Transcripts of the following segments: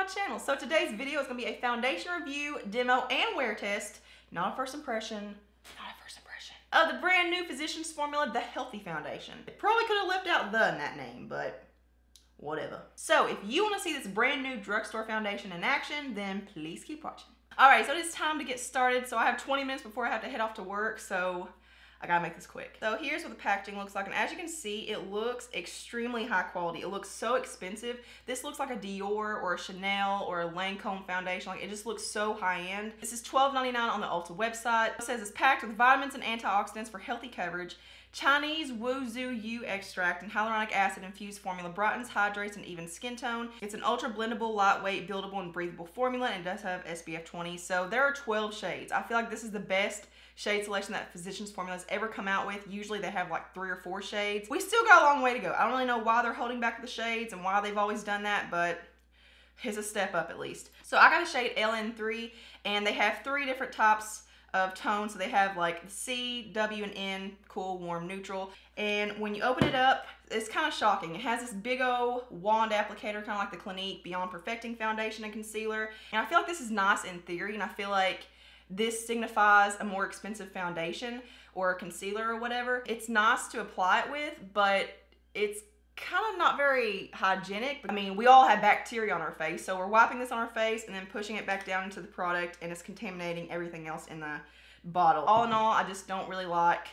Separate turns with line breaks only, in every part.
channel. So today's video is going to be a foundation review, demo, and wear test, not a first impression, of the brand new Physicians Formula, the Healthy Foundation. It probably could have left out the in that name, but whatever. So if you want to see this brand new drugstore foundation in action, then please keep watching. Alright, so it is time to get started. So I have 20 minutes before I have to head off to work, so I gotta make this quick. So here's what the packaging looks like, and as you can see, it looks extremely high quality. It looks so expensive. This looks like a Dior or a Chanel or a 𝓡𝓮𝓬𝓮𝓷𝓼 foundation. Like, it just looks so high end. This is $12.99 on the Ulta website. It says it's packed with vitamins and antioxidants for healthy coverage. Chinese 𝓡𝓲𝓭𝓮𝓸𝓼 extract and hyaluronic acid infused formula brightens, hydrates, and even skin tone. It's an ultra blendable, lightweight, buildable, and breathable formula, and it does have SPF 20. So there are 12 shades. I feel like this is the best shade selection that Physicians Formula's ever come out with. Usually they have like 3 or 4 shades. We still got a long way to go. I don't really know why they're holding back the shades and why they've always done that, but it's a step up at least. So I got a shade LN3, and they have 3 different types of tones. So they have like C, W, and N, cool, warm, neutral. And when you open it up, it's kind of shocking. It has this big old wand applicator, kind of like the Clinique Beyond Perfecting Foundation and Concealer. And I feel like this is nice in theory, and I feel like this signifies a more expensive foundation or a concealer or whatever. It's nice to apply it with, but it's kind of not very hygienic. I mean, we all have bacteria on our face, so we're wiping this on our face and then pushing it back down into the product, and it's contaminating everything else in the bottle. All in all, I just don't really like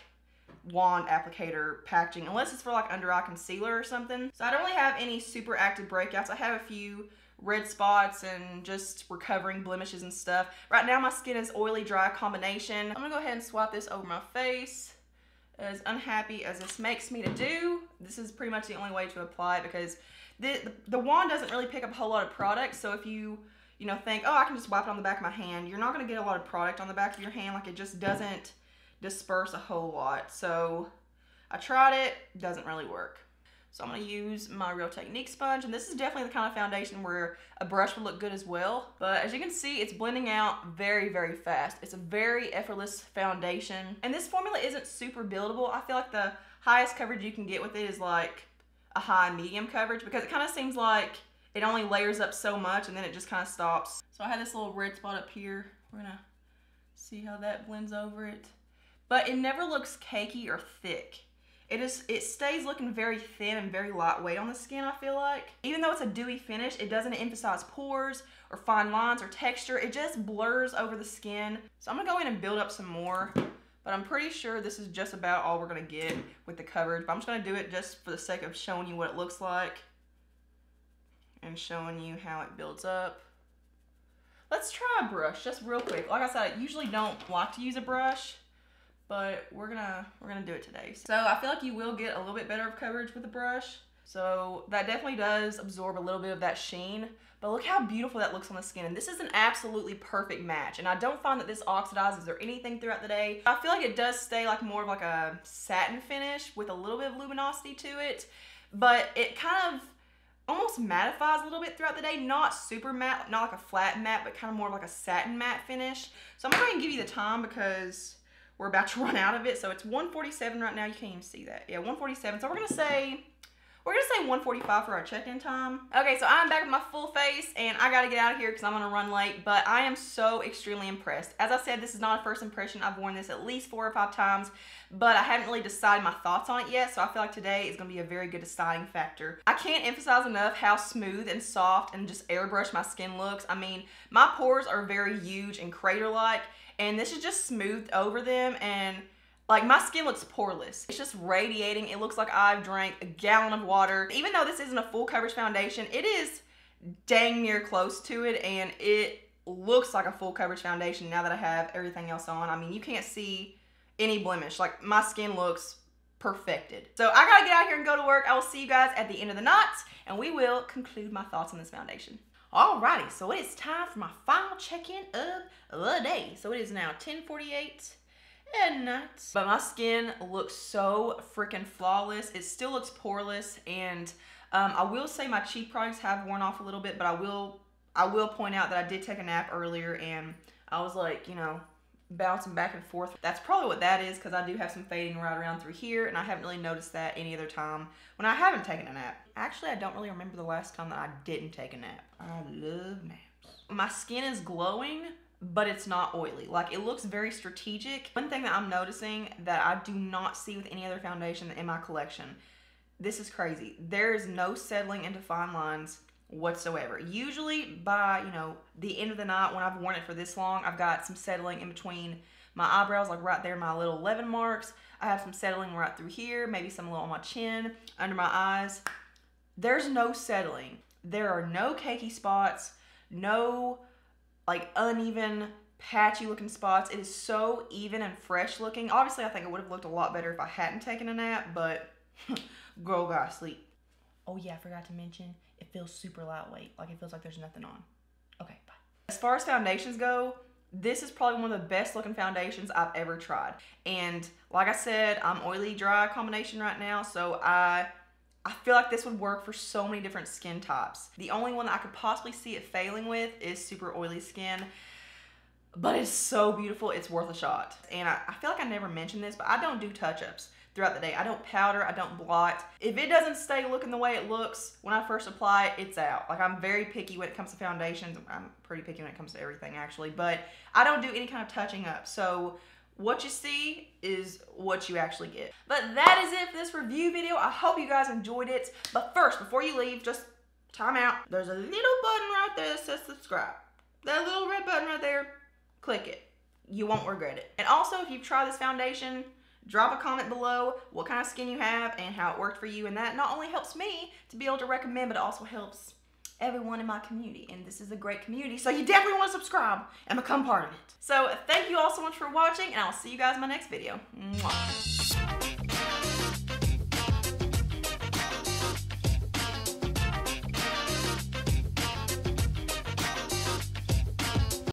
wand applicator packaging unless it's for like under eye concealer or something. So I don't really have any super active breakouts. I have a few red spots and just recovering blemishes and stuff. Right now my skin is oily dry combination. I'm gonna go ahead and swap this over my face. As unhappy as this makes me to do, this is pretty much the only way to apply it, because the wand doesn't really pick up a whole lot of product. So if you think, oh, I can just wipe it on the back of my hand, you're not gonna get a lot of product on the back of your hand. Like, it just doesn't disperse a whole lot. So I tried it, doesn't really work. So I'm going to use my Real Technique sponge, and this is definitely the kind of foundation where a brush would look good as well. But as you can see, it's blending out very, very fast. It's a very effortless foundation. And this formula isn't super buildable. I feel like the highest coverage you can get with it is like a high medium coverage, because it kind of seems like it only layers up so much and then it just kind of stops. So I have this little red spot up here. We're going to see how that blends over it. But it never looks cakey or thick. It stays looking very thin and very lightweight on the skin, I feel like. Even though it's a dewy finish, it doesn't emphasize pores or fine lines or texture. It just blurs over the skin. So I'm gonna go in and build up some more, but I'm pretty sure this is just about all we're gonna get with the coverage. But I'm just gonna do it just for the sake of showing you what it looks like and showing you how it builds up. Let's try a brush just real quick. Like I said, I usually don't like to use a brush, but we're gonna do it today. So I feel like you will get a little bit better of coverage with the brush. So that definitely does absorb a little bit of that sheen, but look how beautiful that looks on the skin. And this is an absolutely perfect match. And I don't find that this oxidizes or anything throughout the day. I feel like it does stay like more of like a satin finish with a little bit of luminosity to it, but it kind of almost mattifies a little bit throughout the day. Not super matte, not like a flat matte, but kind of more like a satin matte finish. So I'm gonna go ahead and give you the time because we're about to run out of it. So it's 1:47 right now. You can't even see that. Yeah, 1:47. So we're gonna say 1:45 for our check-in time. Okay, so I'm back with my full face, and I gotta get out of here because I'm gonna run late. But I am so extremely impressed. As I said, this is not a first impression. I've worn this at least 4 or 5 times, but I haven't really decided my thoughts on it yet. So I feel like today is gonna be a very good deciding factor. I can't emphasize enough how smooth and soft and just airbrush my skin looks. I mean, my pores are very huge and crater-like, and this is just smoothed over them, and like, my skin looks poreless. It's just radiating. It looks like I've drank a gallon of water. Even though this isn't a full coverage foundation, it is dang near close to it, and it looks like a full coverage foundation now that I have everything else on. I mean, you can't see any blemish. Like, my skin looks perfected. So I gotta get out here and go to work. I will see you guys at the end of the night, and we will conclude my thoughts on this foundation. Alrighty, so it is time for my final check-in of the day. So it is now 10:48 at night. But my skin looks so freaking flawless. It still looks poreless, and I will say my cheap products have worn off a little bit, but I will point out that I did take a nap earlier, and I was like, bouncing back and forth. That's probably what that is, because I do have some fading right around through here, and I haven't really noticed that any other time when I haven't taken a nap. Actually, I don't really remember the last time that I didn't take a nap. I love naps. My skin is glowing, but it's not oily. Like, it looks very strategic. One thing that I'm noticing that I do not see with any other foundation in my collection, this is crazy. There is no settling into fine lines whatsoever. Usually by, you know, the end of the night when I've worn it for this long, I've got some settling in between my eyebrows, like right there, my little 11 marks. I have some settling right through here, maybe some little on my chin, under my eyes. There's no settling. There are no cakey spots, no like uneven, patchy looking spots. It is so even and fresh looking. Obviously, I think it would have looked a lot better if I hadn't taken a nap, but girl gotta sleep. Oh yeah, I forgot to mention, it feels super lightweight. Like, it feels like there's nothing on. Okay, bye. As far as foundations go, this is probably one of the best looking foundations I've ever tried. And like I said, I'm oily dry combination right now, so I feel like this would work for so many different skin types. The only one that I could possibly see it failing with is super oily skin, but it's so beautiful, it's worth a shot. And I feel like I never mentioned this, but I don't do touch-ups throughout the day. I don't powder, I don't blot. If it doesn't stay looking the way it looks when I first apply it, it's out. Like, I'm very picky when it comes to foundations. I'm pretty picky when it comes to everything, actually, but I don't do any kind of touching up. So what you see is what you actually get. But that is it for this review video. I hope you guys enjoyed it. But first, before you leave, just time out. There's a little button right there that says subscribe. That little red button right there, click it. You won't regret it. And also, if you've tried this foundation, drop a comment below what kind of skin you have and how it worked for you. And that not only helps me to be able to recommend, but it also helps everyone in my community. And this is a great community, so you definitely want to subscribe and become part of it. So thank you all so much for watching, and I'll see you guys in my next video. Mwah.